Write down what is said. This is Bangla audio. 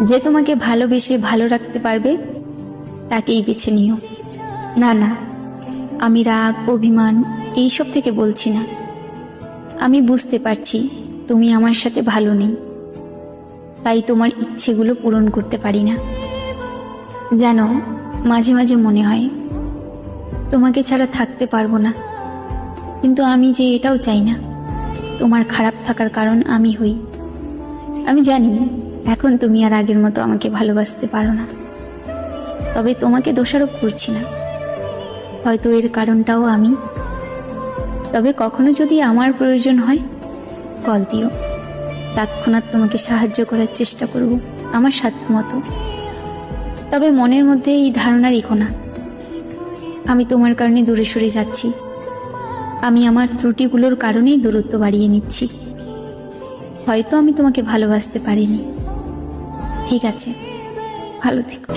যে তোমাকে ভালোবেসে ভালো রাখতে পারবে তাকেই বেছে নিও। না না, আমি রাগ অভিমান এইসব থেকে বলছি না। আমি বুঝতে পারছি তুমি আমার সাথে ভালো নেই, তাই তোমার ইচ্ছেগুলো পূরণ করতে পারি না। জানো, মাঝে মাঝে মনে হয় তোমাকে ছাড়া থাকতে পারবো না, কিন্তু আমি যে এটাও চাই না তোমার খারাপ থাকার কারণ আমি হই। আমি জানি এখন তুমি আর আগের মতো আমাকে ভালোবাসতে পারো না, তবে তোমাকে দোষারোপ করছি না, হয়তো এর কারণটাও আমি। তবে কখনো যদি আমার প্রয়োজন হয় কল দিও, তৎক্ষণাৎ তোমাকে সাহায্য করার চেষ্টা করব আমার সাধ্যমতো। তবে মনের মধ্যে এই ধারণা রেখো না আমি তোমার কারণে দূরে সরে যাচ্ছি। আমি আমার ত্রুটিগুলোর কারণেই দূরত্ব বাড়িয়ে নিচ্ছি। হয়তো আমি তোমাকে ভালোবাসতে পারিনি। ঠিক আছে, ভালো থেকো।